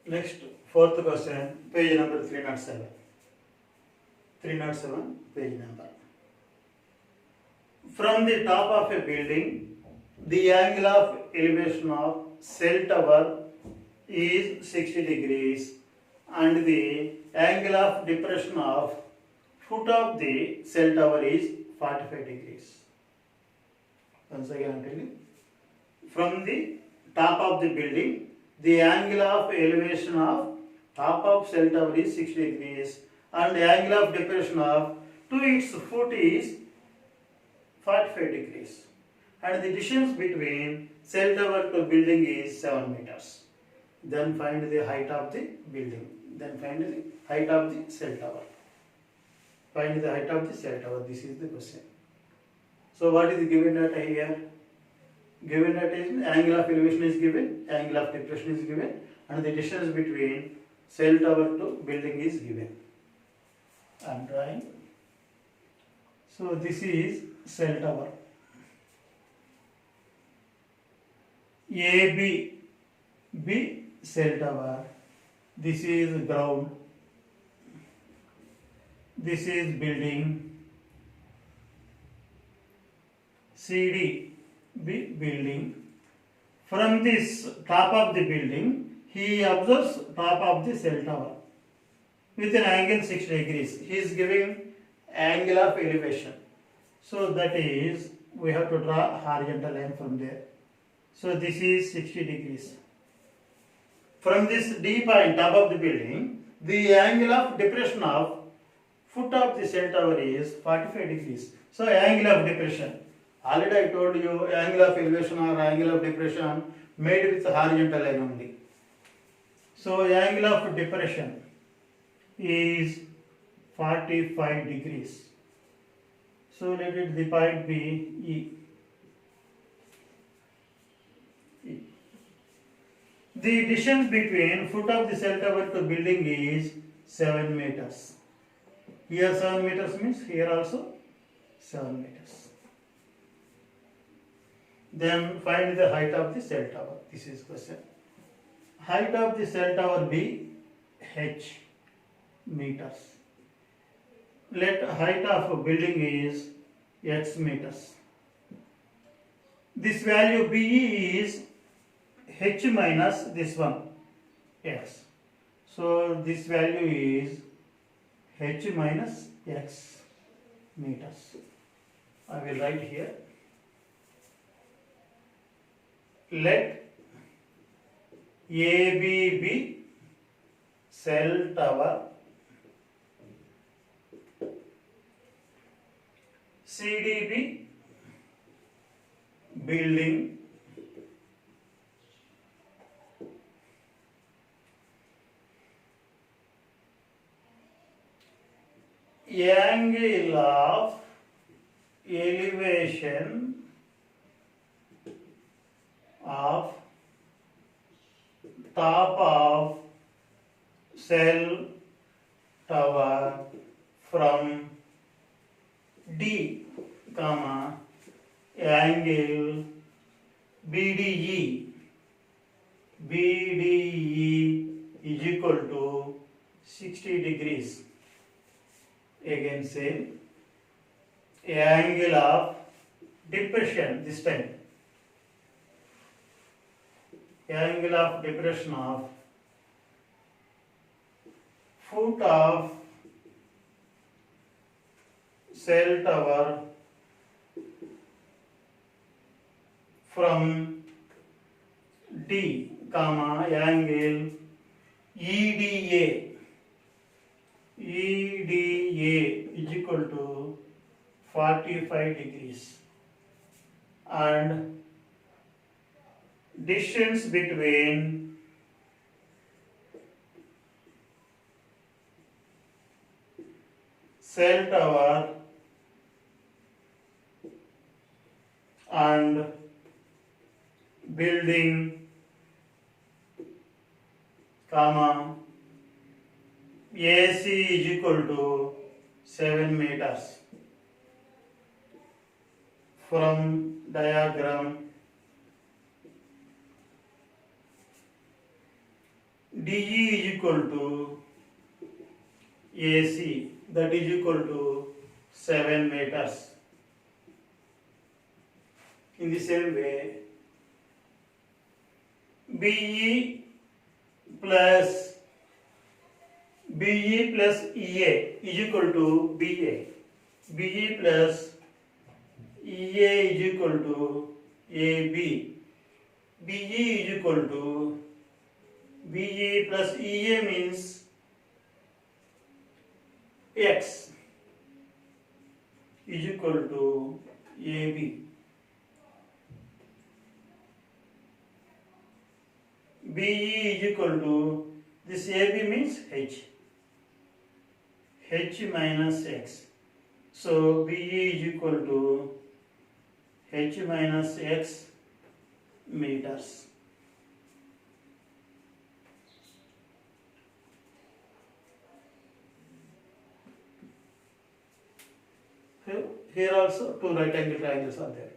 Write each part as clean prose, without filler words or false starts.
Next, fourth question, page number 307. 307, page number. From the top of a building, the angle of elevation of cell tower is 60 degrees and the angle of depression of foot of the cell tower is 45 degrees. Once again I am telling. From the top of the building, the angle of elevation of top of cell tower is 60 degrees and the angle of depression of to its foot is 45 degrees. And the distance between cell tower to building is 7 meters. Then find the height of the building. Then find the height of the cell tower. Find the height of the cell tower. This is the question. So what is given data here? Given data is angle of elevation is given, angle of depression is given, and the distance between cell tower to building is given. I am drawing. So this is cell tower. B cell tower. This is ground. This is building. CD B building. From this top of the building, he observes top of the cell tower with an angle 60 degrees. He is giving angle of elevation. So that is, we have to draw horizontal line from there. So this is 60 degrees. From this D point, top of the building, the angle of depression of foot of the cell tower is 45 degrees. So angle of depression. Already I told you angle of elevation or angle of depression made with horizontal line only. So angle of depression is 45 degrees. So let it the point be E. The distance between foot of the cell tower to building is 7 meters. Here 7 meters means here also 7 meters. Then find the height of the cell tower. This is question. Height of the cell tower be h meters. Let height of a building is x meters. This value be is h minus this one x. So this value is h minus x meters. I will write here. Let AB be cell tower, CD be building, angle of elevation of top of cell tower from D, comma, angle BDE is equal to 60 degrees. Again same. Angle of depression this time. Angle of depression of foot of cell tower from D, comma, angle EDA is equal to 45 degrees and distance between cell tower and building, comma, AC is equal to 7 meters. From diagram, DE is equal to AC, that is equal to 7 meters. In the same way, BE plus EA is equal to BA. BE plus EA is equal to AB. BE is equal to BE plus EA means X is equal to AB. BE is equal to, this AB means H. H minus X. So BE is equal to H minus X meters. Here also two right angle triangles are there.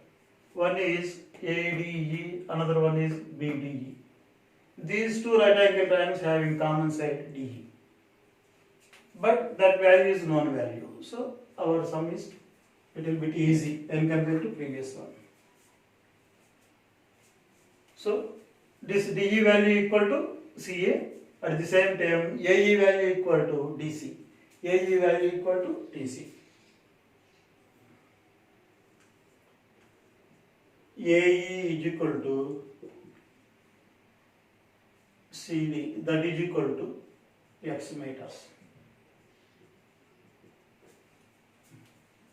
One is ADE, another one is BDE. These two right angle triangles having common side DE. But that value is known value. So our sum is little bit easy when compared to previous one. So this DE value equal to CA, at the same time AE value equal to DC. AE value equal to DC. AE is equal to CD, that is equal to X meters.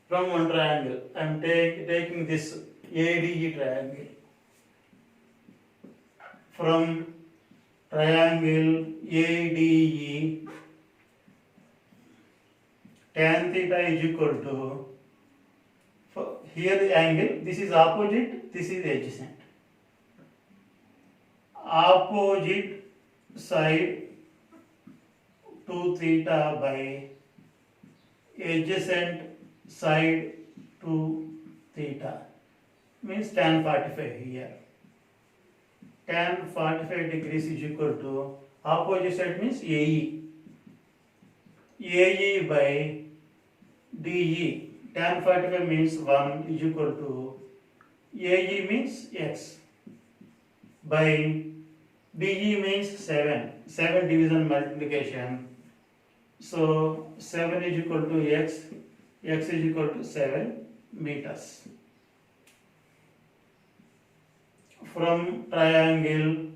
From one triangle, I am taking this ADE triangle. From triangle ADE, tan theta is equal to, here the angle, this is opposite, this is adjacent. Opposite side 2 theta by adjacent side 2 theta means tan 45 here. Tan 45 degrees is equal to, opposite side means AE. AE by DE. Tan 45 means 1 is equal to AE means X by DE means 7. 7 division multiplication. So 7 is equal to X. X is equal to 7 meters. From triangle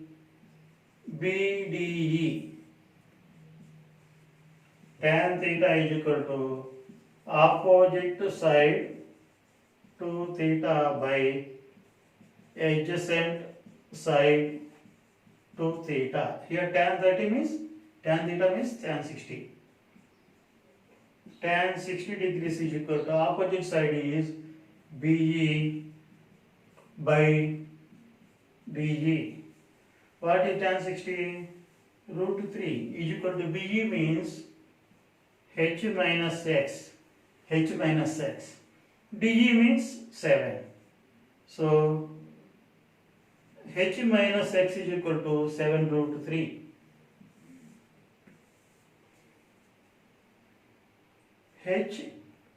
BDE, tan theta is equal to opposite side 2 theta by adjacent side 2 theta. Here tan theta means tan 60. Tan 60 degrees is equal to, opposite side is BE by DE. What is tan 60? Root 3 is equal to, BE means H minus X. H minus X. DE means 7. So H minus X is equal to 7 root 3. H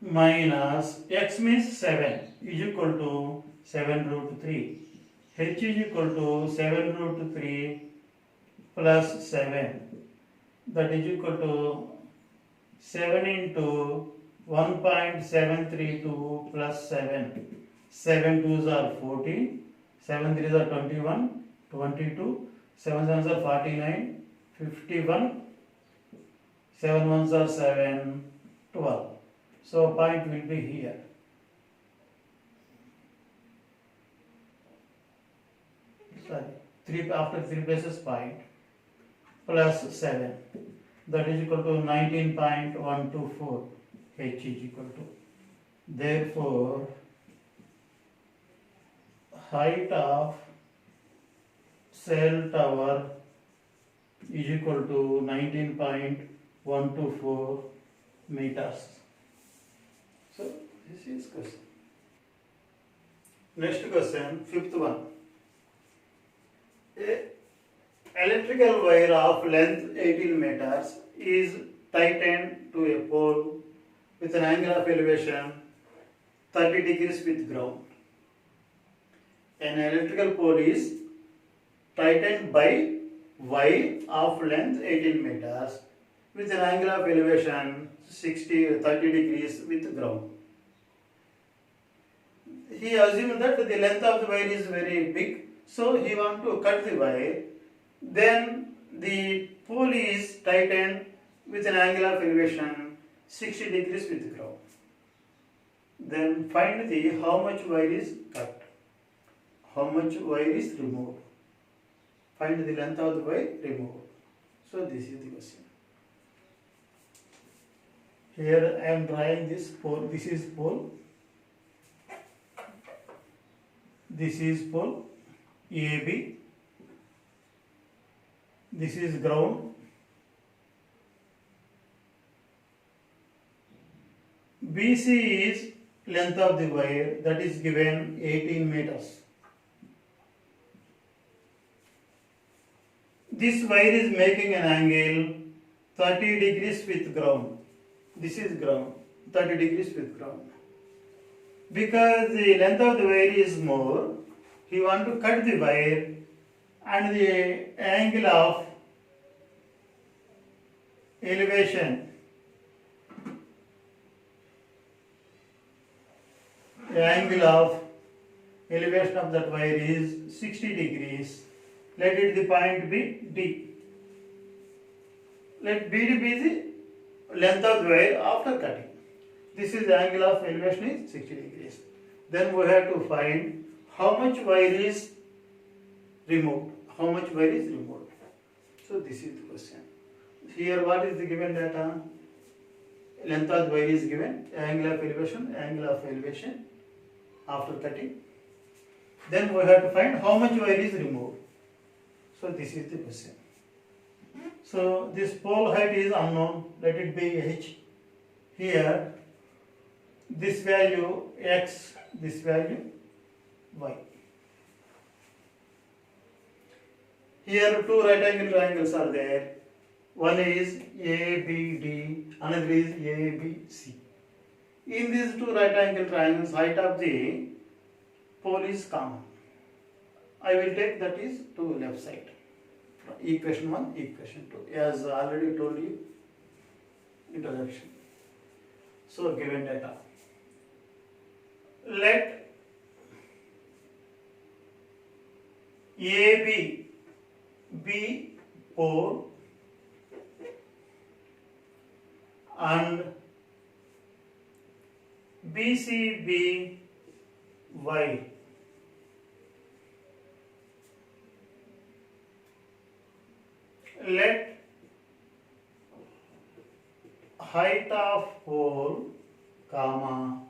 minus X means 7 is equal to 7 root 3. H is equal to 7 root 3 plus 7. That is equal to 7 into 1.732 plus 7. 7 2s are 14. 7 3s are 21. 22. 7 7s are 49. 51. 7 1s are 7. 12. So point will be here. Sorry, 3 after 3 places point plus 7. That is equal to 19.124. H is equal to. Therefore, height of cell tower is equal to 19.124 meters. So this is question. Next question, fifth one. electrical wire of length 18 meters is tightened to a pole with an angle of elevation 30 degrees with ground. An electrical pole is tightened by wire of length 18 meters with an angle of elevation 30 degrees with ground. He assumed that the length of the wire is very big, so he want to cut the wire. Then the pole is tightened with an angle of elevation 60 degrees with ground. Then find the how much wire is cut, how much wire is removed. Find the length of the wire removed. So this is the question. Here I am drawing this pole. This is pole. This is pole AB. This is ground. BC is length of the wire, that is given 18 meters. This wire is making an angle 30 degrees with ground. This is ground, 30 degrees with ground. Because the length of the wire is more, he want to cut the wire and the angle of elevation, the angle of elevation of that wire is 60 degrees. Let it the point be D. Let BD be the length of the wire after cutting. This is the angle of elevation is 60 degrees. Then we have to find how much wire is removed. How much wire is removed. So this is the question. Here what is the given data? Length of the wire is given, angle of elevation after cutting. Then we have to find how much wire is removed. So this is the question. So this pole height is unknown, let it be h. Here this value x, this value y. Here two right angle triangles are there. One is ABD, another is ABC. In these two right angle triangles, height of the pole is common. I will take that is to left side. Equation 1, equation 2, as already told you introduction. So given data. Let AB be pole and BC be Y. Let height of pole, comma,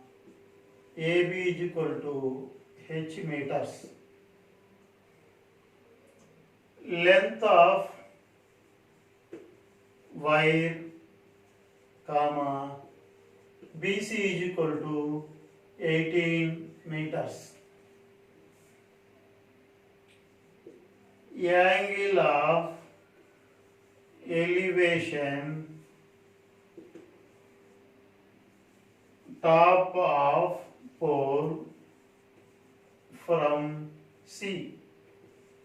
AB is equal to h meters. Length of wire, comma, BC is equal to 18 meters. Angle of elevation top of pole from C,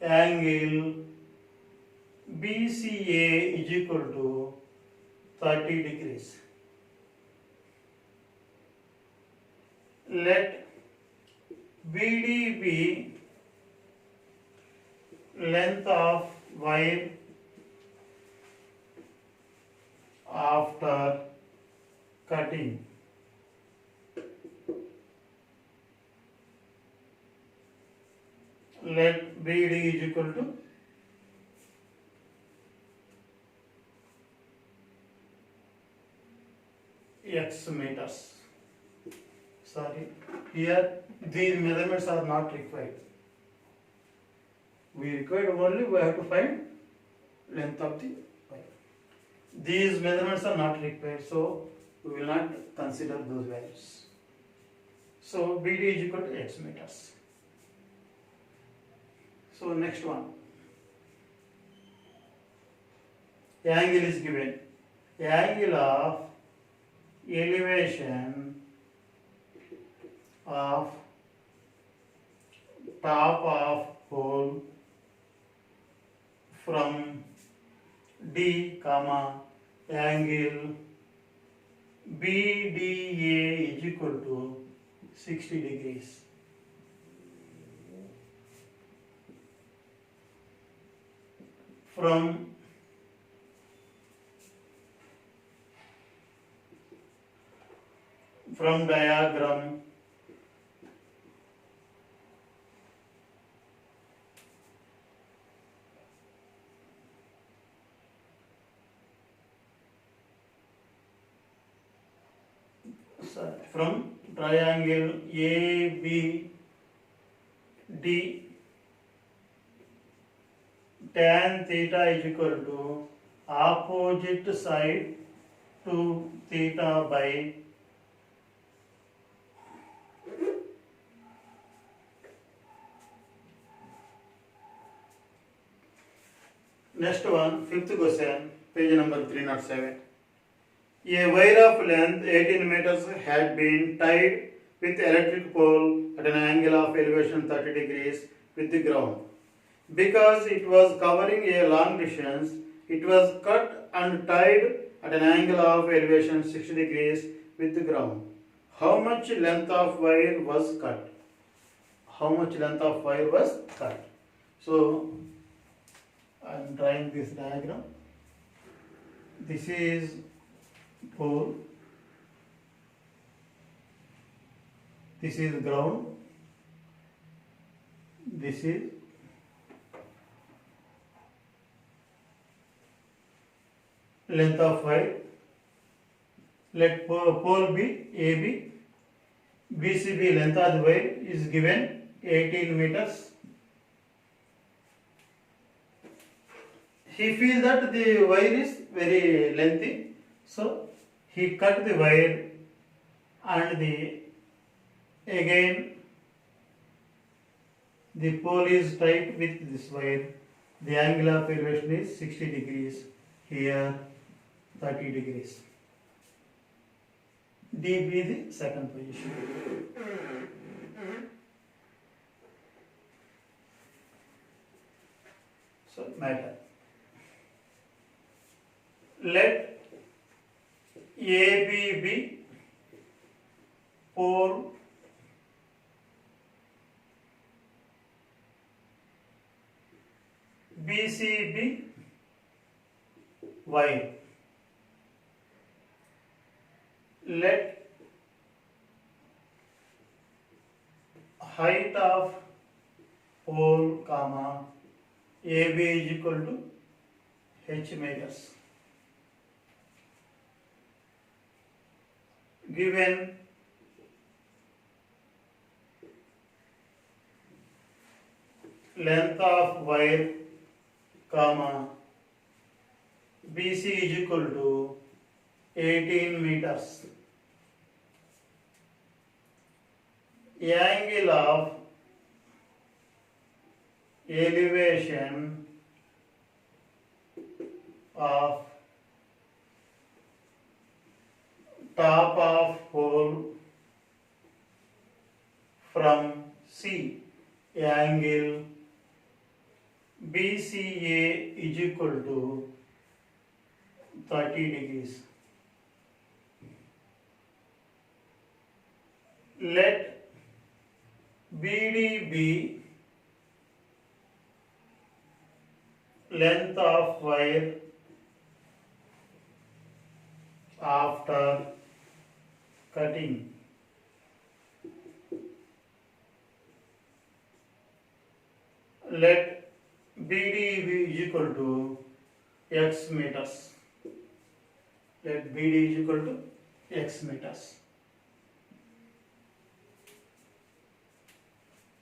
angle BCA is equal to 30 degrees. Let BD be length of wire after cutting. Let BD is equal to x meters. Sorry, here these measurements are not required. We require only we have to find length of the wire. These measurements are not required, so we will not consider those values. So BD is equal to x meters. So next one. Angle is given. Angle of elevation of top of pole from D, comma, angle BDA is equal to 60 degrees. From diagram, from triangle ABD, tan theta is equal to opposite side to theta by next one, fifth question, page number 307. A wire of length 18 meters had been tied with electric pole at an angle of elevation 30 degrees with the ground. Because it was covering a long distance, it was cut and tied at an angle of elevation 60 degrees with the ground. How much length of wire was cut? How much length of wire was cut? So, I am drawing this diagram. This is pole, this is ground, this is length of wire. Let pole be AB, BCB length of the wire is given 18 meters. He feels that the wire is very lengthy, so he cut the wire and again the pole is tied with this wire. The angle of elevation is 60 degrees, here 30 degrees. D be the second position. So matter. Let AB be pole, BC be wire. Let height of pole, comma, AB is equal to H meters. Given length of wire, comma, BC is equal to 18 meters. Angle of elevation of top of pole from C, angle BCA is equal to 30 degrees. Let BD be length of wire after cutting. Let BD be equal to X meters. Let BD is equal to X meters.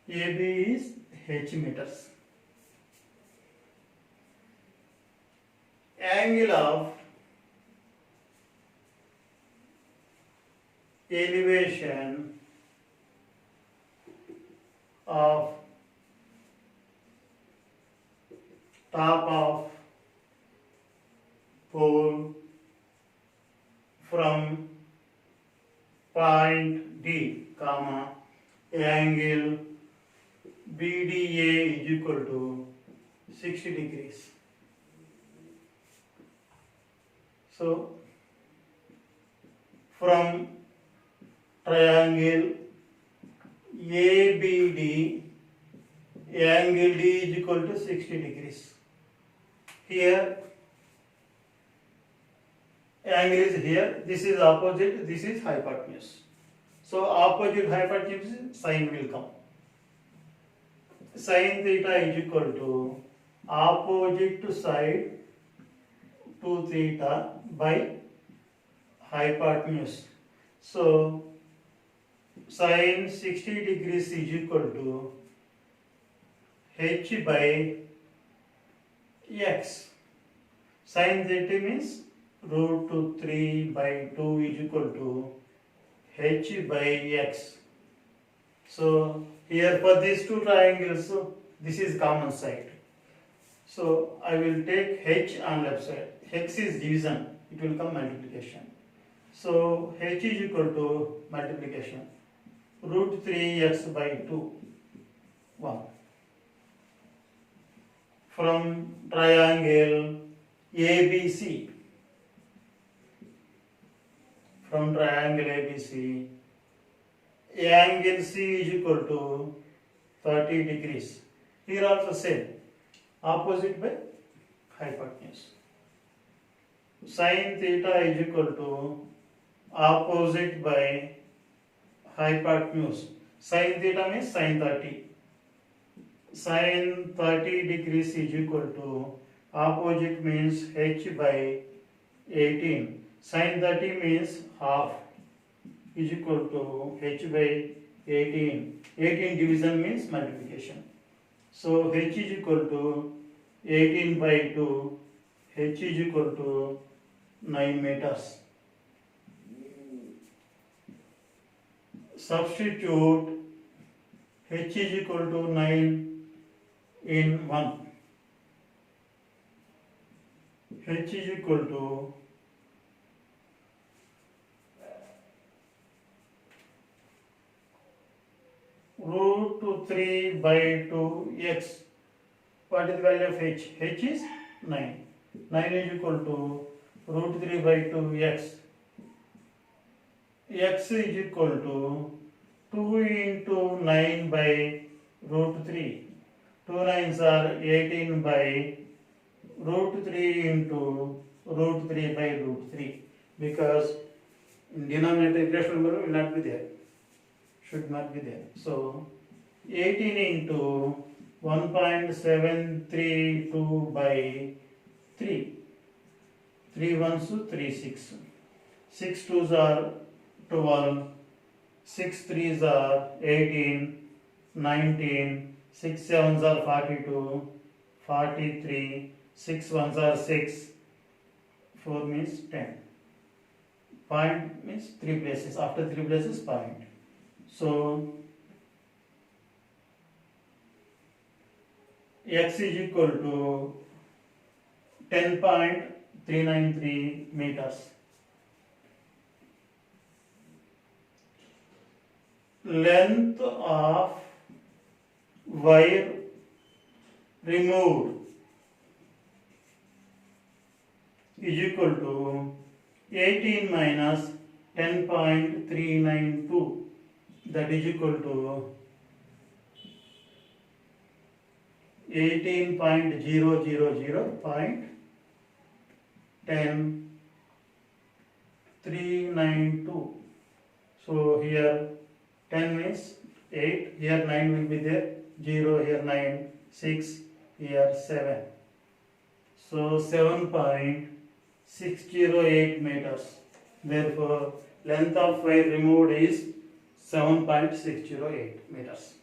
AB is H meters. Angle of elevation of top of pull from point D, comma, angle BDA is equal to 60 degrees. So, from triangle ABD, angle D is equal to 60 degrees. Here, angle is here, this is opposite, this is hypotenuse. So, opposite hypotenuse, sine will come. Sin theta is equal to opposite side to theta by hypotenuse. So, sin 60 degrees is equal to h by x. Sin theta means root 2 3 by 2 is equal to h by x. So, here for these two triangles, this is common side. So, I will take h on left side. X is division, it will come multiplication. So, h is equal to multiplication. Root 3x by 2, 1. From triangle ABC, angle C is equal to 30 degrees. Here also same, opposite by hypotenuse. Sin theta is equal to opposite by hypotenuse. Sin theta means sin 30. Sin 30 degrees is equal to opposite means h by 18. Sin 30 means half is equal to h by 18. 18 division means multiplication. So h is equal to 18 by 2. H is equal to 9 meters. Substitute h is equal to 9 in 1. H is equal to root 3 by 2x. What is the value of h? H is 9. 9 is equal to root 3 by 2x. X is equal to 2 into 9 by root 3. 2 9s are 18 by root 3 into root 3 by root 3, because in denominator irrational number will not be there, should not be there. So 18 into 1.732 by 3. 3 1s 3 6. 6 2s are 12. 6 3s are 18. 19. 6 7s are 42. 43. 6 1s are 6. 4 means 10. Point means 3 places. After 3 places, point. So x is equal to 10.393 meters. Length of wire removed is equal to 18 minus 10.392, that is equal to 18.000.10392. So here 10 means 8, here 9 will be there, 0, here 9, 6, here 7. So 7.608 meters. Therefore, length of wire removed is 7.608 meters.